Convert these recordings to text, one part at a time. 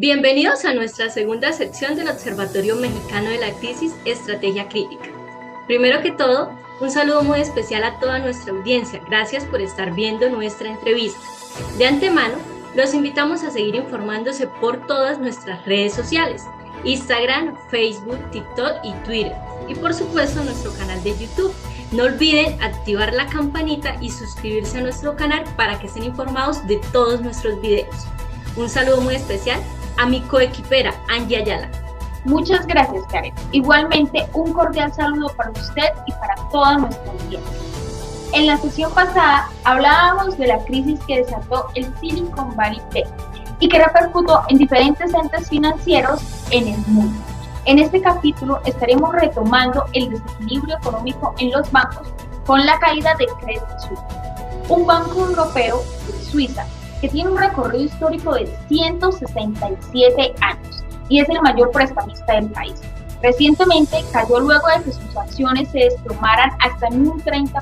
Bienvenidos a nuestra segunda sección del Observatorio Mexicano de la Crisis, Estrategia Crítica. Primero que todo, un saludo muy especial a toda nuestra audiencia. Gracias por estar viendo nuestra entrevista. De antemano, los invitamos a seguir informándose por todas nuestras redes sociales: Instagram, Facebook, TikTok y Twitter. Y por supuesto nuestro canal de YouTube. No olviden activar la campanita y suscribirse a nuestro canal para que estén informados de todos nuestros videos. Un saludo muy especial a mi coequipera, Angie Ayala. Muchas gracias, Karen. Igualmente, un cordial saludo para usted y para toda nuestra audiencia. En la sesión pasada hablábamos de la crisis que desató el Silicon Valley Bank y que repercutió en diferentes entes financieros en el mundo. En este capítulo estaremos retomando el desequilibrio económico en los bancos con la caída de Credit Suisse, un banco europeo de Suiza que tiene un recorrido histórico de 167 años y es el mayor prestamista del país. Recientemente cayó luego de que sus acciones se desplomaran hasta en un 30%,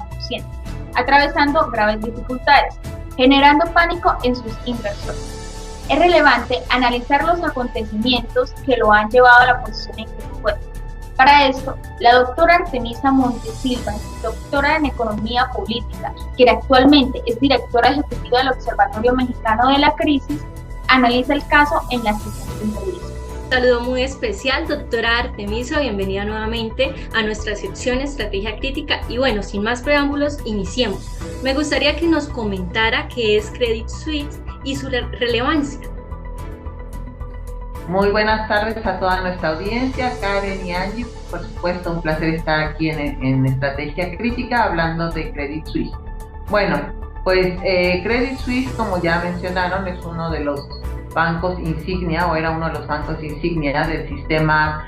atravesando graves dificultades, generando pánico en sus inversores. Es relevante analizar los acontecimientos que lo han llevado a la posición en que se encuentra. Para esto, la doctora Artemisa Montesilva, doctora en Economía Política, quien actualmente es directora ejecutiva del Observatorio Mexicano de la Crisis, analiza el caso en la siguiente entrevista. Un saludo muy especial, doctora Artemisa, bienvenida nuevamente a nuestra sección Estrategia Crítica. Y bueno, sin más preámbulos, iniciemos. Me gustaría que nos comentara qué es Credit Suisse y su relevancia. Muy buenas tardes a toda nuestra audiencia, Karen y Angie. Por supuesto, un placer estar aquí en Estrategia Crítica hablando de Credit Suisse. Bueno, pues Credit Suisse, como ya mencionaron, es uno de los bancos insignia, o era uno de los bancos insignia del sistema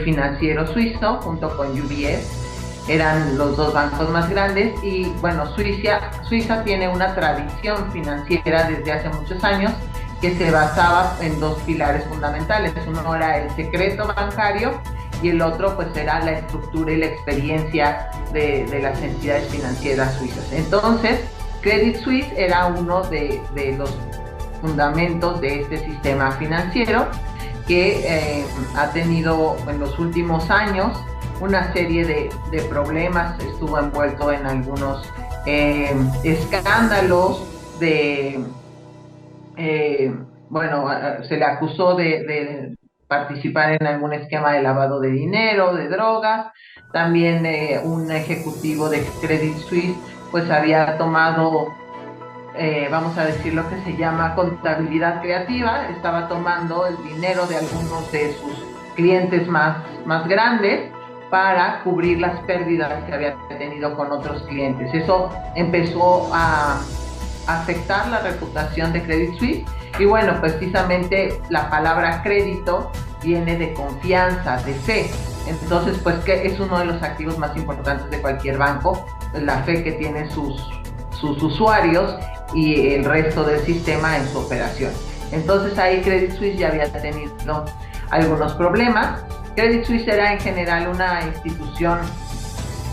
financiero suizo, junto con UBS. Eran los dos bancos más grandes y bueno, Suiza tiene una tradición financiera desde hace muchos años que se basaba en dos pilares fundamentales. Uno era el secreto bancario y el otro pues era la estructura y la experiencia de las entidades financieras suizas. Entonces, Credit Suisse era uno de los fundamentos de este sistema financiero que ha tenido en los últimos años una serie de problemas. Estuvo envuelto en algunos escándalos se le acusó de participar en algún esquema de lavado de dinero, de drogas. También un ejecutivo de Credit Suisse pues había tomado, vamos a decir, lo que se llama contabilidad creativa. Estaba tomando el dinero de algunos de sus clientes más grandes para cubrir las pérdidas que había tenido con otros clientes. Eso empezó a afectar la reputación de Credit Suisse y bueno, precisamente la palabra crédito viene de confianza, de fe. Entonces, pues que es uno de los activos más importantes de cualquier banco, la fe que tienen sus usuarios y el resto del sistema en su operación. Entonces ahí Credit Suisse ya había tenido algunos problemas. Credit Suisse era en general una institución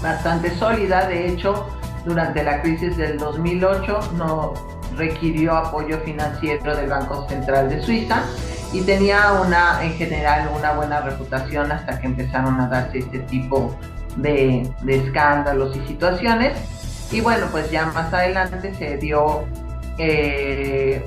bastante sólida. De hecho, durante la crisis del 2008 no requirió apoyo financiero del Banco Central de Suiza y tenía en general una buena reputación hasta que empezaron a darse este tipo de escándalos y situaciones. Y bueno, pues ya más adelante se dio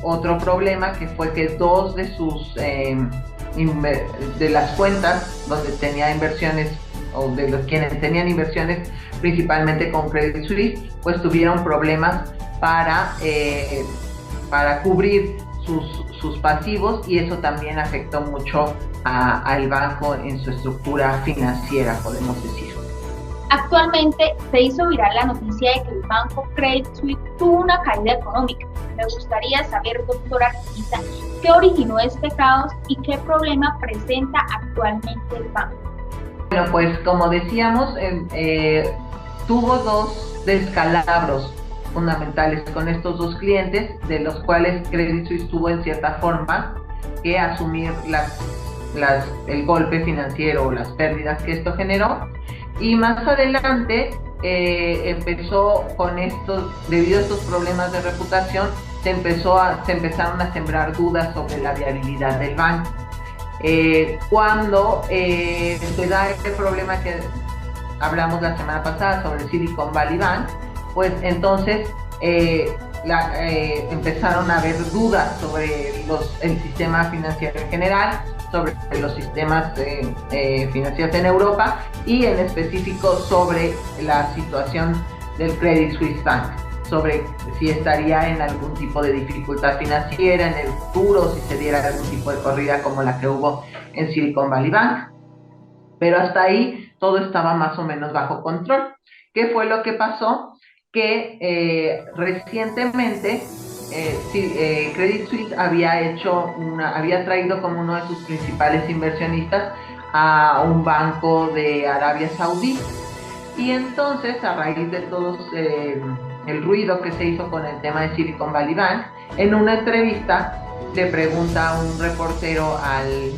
otro problema, que fue que dos de sus de las cuentas donde tenía inversiones, o de los quienes tenían inversiones principalmente con Credit Suisse, pues tuvieron problemas para cubrir sus pasivos, y eso también afectó mucho al banco en su estructura financiera, podemos decir. Actualmente se hizo viral la noticia de que el banco Credit Suisse tuvo una caída económica. Me gustaría saber, doctora Artemisa, qué originó este caos y qué problema presenta actualmente el banco. Bueno, pues como decíamos, tuvo dos descalabros fundamentales con estos dos clientes, de los cuales Credit Suisse tuvo en cierta forma que asumir el golpe financiero o las pérdidas que esto generó. Y más adelante empezó con debido a estos problemas de reputación, se empezaron a sembrar dudas sobre la viabilidad del banco. Cuando se da este problema que hablamos la semana pasada sobre Silicon Valley Bank, pues entonces empezaron a haber dudas sobre el sistema financiero en general, sobre los sistemas financieros en Europa y en específico sobre la situación del Credit Suisse Bank, sobre si estaría en algún tipo de dificultad financiera en el futuro, si se diera algún tipo de corrida como la que hubo en Silicon Valley Bank. Pero hasta ahí todo estaba más o menos bajo control. ¿Qué fue lo que pasó? Que recientemente Credit Suisse había traído como uno de sus principales inversionistas a un banco de Arabia Saudí, y entonces a raíz de todo el ruido que se hizo con el tema de Silicon Valley Bank, en una entrevista le pregunta a un reportero al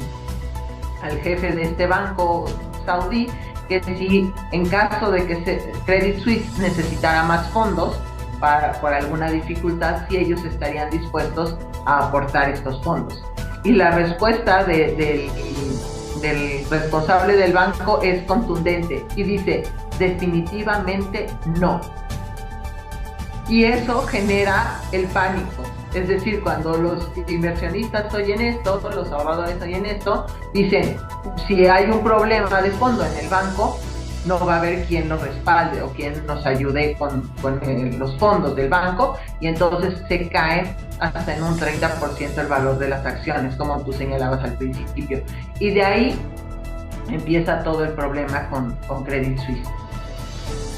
jefe de este banco saudí que si en caso de que Credit Suisse necesitara más fondos por alguna dificultad, si ellos estarían dispuestos a aportar estos fondos. Y la respuesta del responsable del banco es contundente y dice: definitivamente no. Y eso genera el pánico. Es decir, cuando los inversionistas oyen esto, los ahorradores oyen esto, dicen: si hay un problema de fondo en el banco, no va a haber quien nos respalde o quien nos ayude con los fondos del banco, y entonces se cae hasta en un 30% el valor de las acciones, como tú señalabas al principio. Y de ahí empieza todo el problema con Credit Suisse.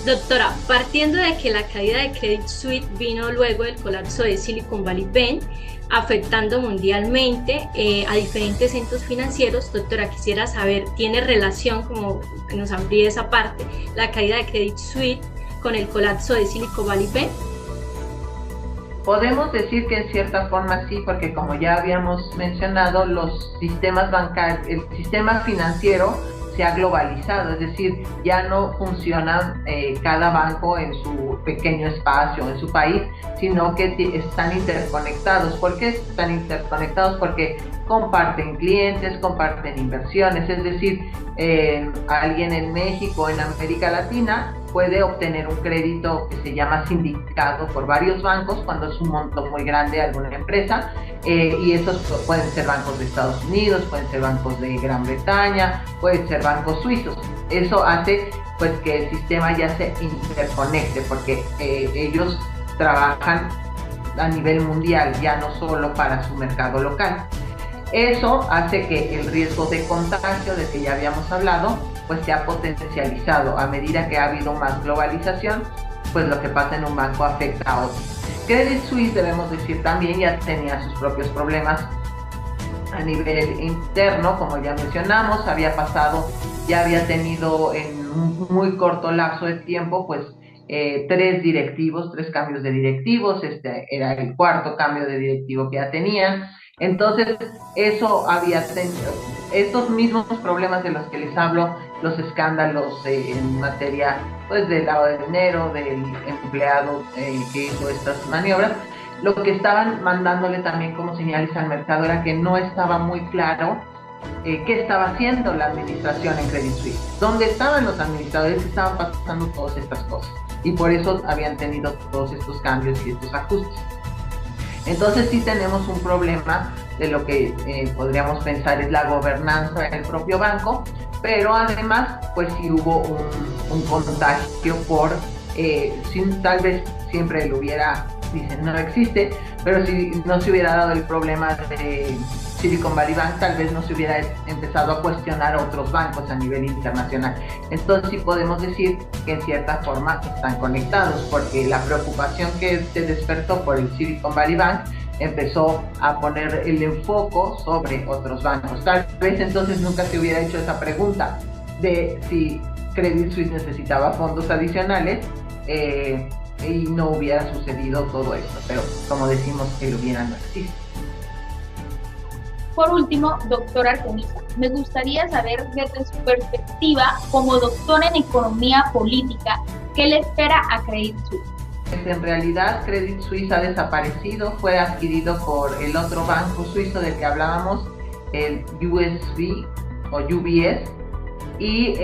Doctora, partiendo de que la caída de Credit Suisse vino luego del colapso de Silicon Valley Bank, afectando mundialmente a diferentes centros financieros, doctora, quisiera saber, ¿tiene relación, como nos amplíe esa parte, la caída de Credit Suisse con el colapso de Silicon Valley Bank? Podemos decir que en cierta forma sí, porque como ya habíamos mencionado, los sistemas bancarios, el sistema financiero se ha globalizado, es decir, ya no funcionan cada banco en su pequeño espacio, en su país, sino que están interconectados. ¿Por qué están interconectados? Porque comparten clientes, comparten inversiones, es decir, alguien en México, en América Latina, puede obtener un crédito que se llama sindicado por varios bancos cuando es un monto muy grande alguna empresa, y esos pueden ser bancos de Estados Unidos, pueden ser bancos de Gran Bretaña, pueden ser bancos suizos. Eso hace pues que el sistema ya se interconecte, porque ellos trabajan a nivel mundial, ya no solo para su mercado local. Eso hace que el riesgo de contagio, de que ya habíamos hablado, pues se ha potencializado. A medida que ha habido más globalización, pues lo que pasa en un banco afecta a otros. Credit Suisse, debemos decir también, ya tenía sus propios problemas a nivel interno, como ya mencionamos, ya había tenido en un muy corto lapso de tiempo, pues 3 cambios de directivos. Este era el cuarto cambio de directivo que ya tenían. Entonces, eso había tenido estos mismos problemas de los que les hablo, los escándalos en materia pues de lavado de dinero, del empleado que hizo estas maniobras. Lo que estaban mandándole también como señales al mercado era que no estaba muy claro qué estaba haciendo la administración en Credit Suisse, dónde estaban los administradores que estaban pasando todas estas cosas, y por eso habían tenido todos estos cambios y estos ajustes. Entonces sí tenemos un problema de lo que podríamos pensar es la gobernanza del propio banco, pero además pues sí hubo un contagio por, tal vez siempre lo hubiera, dicen no existe, pero si no se hubiera dado el problema de Silicon Valley Bank, tal vez no se hubiera empezado a cuestionar a otros bancos a nivel internacional. Entonces sí podemos decir que en cierta forma están conectados, porque la preocupación que se despertó por el Silicon Valley Bank empezó a poner el enfoque sobre otros bancos. Tal vez entonces nunca se hubiera hecho esa pregunta de si Credit Suisse necesitaba fondos adicionales, y no hubiera sucedido todo esto, pero como decimos, el hubiera no existe. Por último, doctora Artemisa, me gustaría saber desde su perspectiva como doctora en economía política, ¿qué le espera a Credit Suisse? en realidad Credit Suisse ha desaparecido, fue adquirido por el otro banco suizo del que hablábamos, el UBS o UBS, y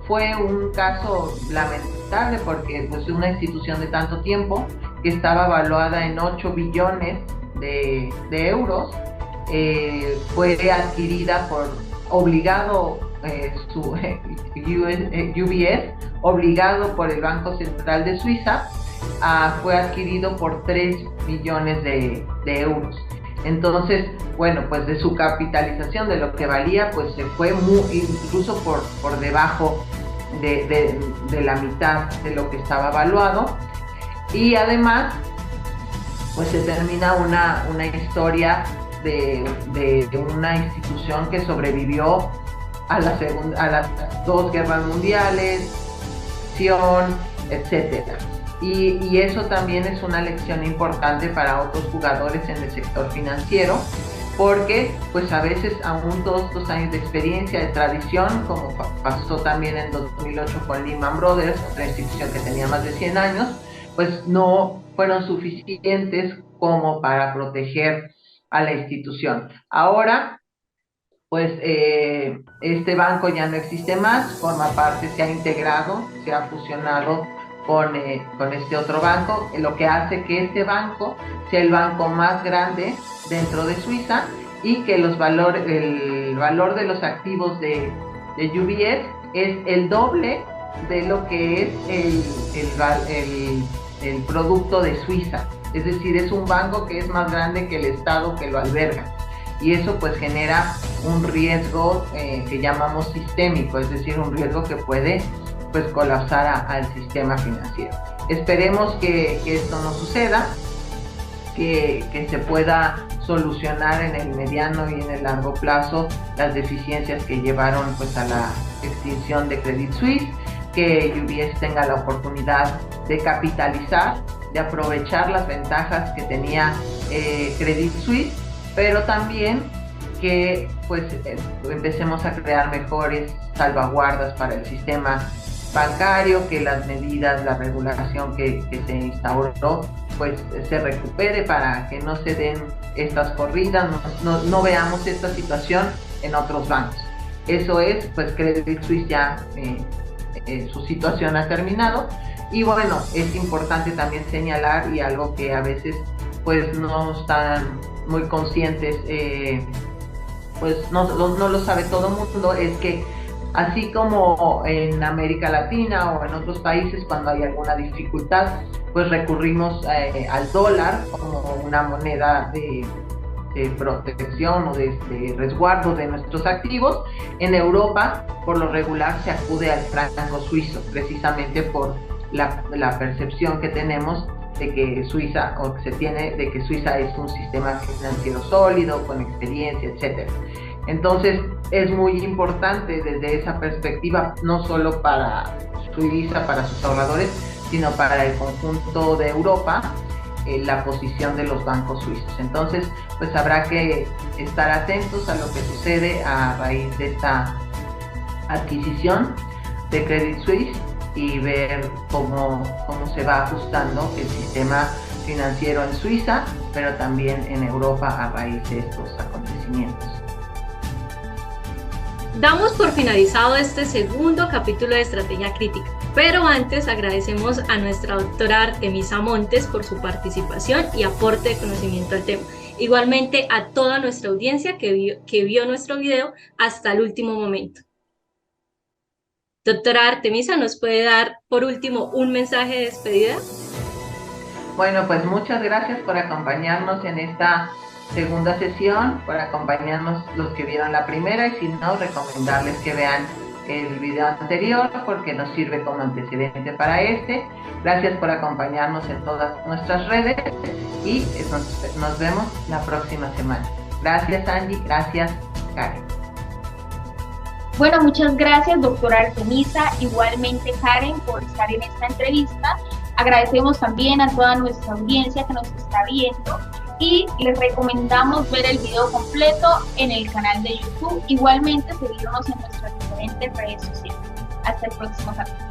fue un caso lamentable porque pues, una institución de tanto tiempo que estaba evaluada en 8 billones de euros, fue adquirida UBS, obligado por el Banco Central de Suiza, fue adquirido por 3 billones de euros. Entonces, bueno, pues de su capitalización, de lo que valía, pues se fue incluso por debajo de la mitad de lo que estaba evaluado. Y además, pues se termina una historia de una institución que sobrevivió a las 2 guerras mundiales, etcétera. Y eso también es una lección importante para otros jugadores en el sector financiero, porque pues a veces aún todos estos años de experiencia, de tradición, como pasó también en 2008 con Lehman Brothers, otra institución que tenía más de 100 años, pues no fueron suficientes como para proteger a la institución. Ahora, pues este banco ya no existe más, forma parte, se ha integrado, se ha fusionado con este otro banco, lo que hace que este banco sea el banco más grande dentro de Suiza y que el valor de los activos de UBS es el doble de lo que es el producto de Suiza. Es decir, es un banco que es más grande que el Estado que lo alberga. Y eso pues genera un riesgo que llamamos sistémico, es decir, un riesgo que puede pues colapsar al sistema financiero. Esperemos que esto no suceda, que se pueda solucionar en el mediano y en el largo plazo las deficiencias que llevaron pues a la extinción de Credit Suisse, que UBS tenga la oportunidad de capitalizar, de aprovechar las ventajas que tenía Credit Suisse, pero también que pues empecemos a crear mejores salvaguardas para el sistema bancario, que las medidas, la regulación que se instauró pues se recupere para que no se den estas corridas, no veamos esta situación en otros bancos. Eso es, pues Credit Suisse ya su situación ha terminado. Y bueno, es importante también señalar, y algo que a veces pues no están muy conscientes, pues no lo sabe todo el mundo, es que así como en América Latina o en otros países cuando hay alguna dificultad, pues recurrimos al dólar como una moneda de protección o de resguardo de nuestros activos. En Europa, por lo regular, se acude al franco suizo, precisamente por la percepción que tenemos de que Suiza, o que se tiene de que Suiza es un sistema financiero sólido, con experiencia, etcétera. Entonces, es muy importante desde esa perspectiva, no solo para Suiza, para sus ahorradores, sino para el conjunto de Europa, la posición de los bancos suizos. Entonces, pues habrá que estar atentos a lo que sucede a raíz de esta adquisición de Credit Suisse y ver cómo se va ajustando el sistema financiero en Suiza, pero también en Europa a raíz de estos acontecimientos. Damos por finalizado este segundo capítulo de Estrategia Crítica, pero antes agradecemos a nuestra doctora Artemisa Montes por su participación y aporte de conocimiento al tema. Igualmente a toda nuestra audiencia que vio nuestro video hasta el último momento. Doctora Artemisa, ¿nos puede dar por último un mensaje de despedida? Bueno, pues muchas gracias por acompañarnos en esta segunda sesión, por acompañarnos los que vieron la primera, y si no, recomendarles que vean el video anterior porque nos sirve como antecedente para este. Gracias por acompañarnos en todas nuestras redes y nos vemos la próxima semana. Gracias, Angie, gracias, Karen. Bueno, muchas gracias, doctora Artemisa, igualmente Karen, por estar en esta entrevista. Agradecemos también a toda nuestra audiencia que nos está viendo y les recomendamos ver el video completo en el canal de YouTube. Igualmente seguirnos en nuestras diferentes redes sociales. Hasta el próximo capítulo.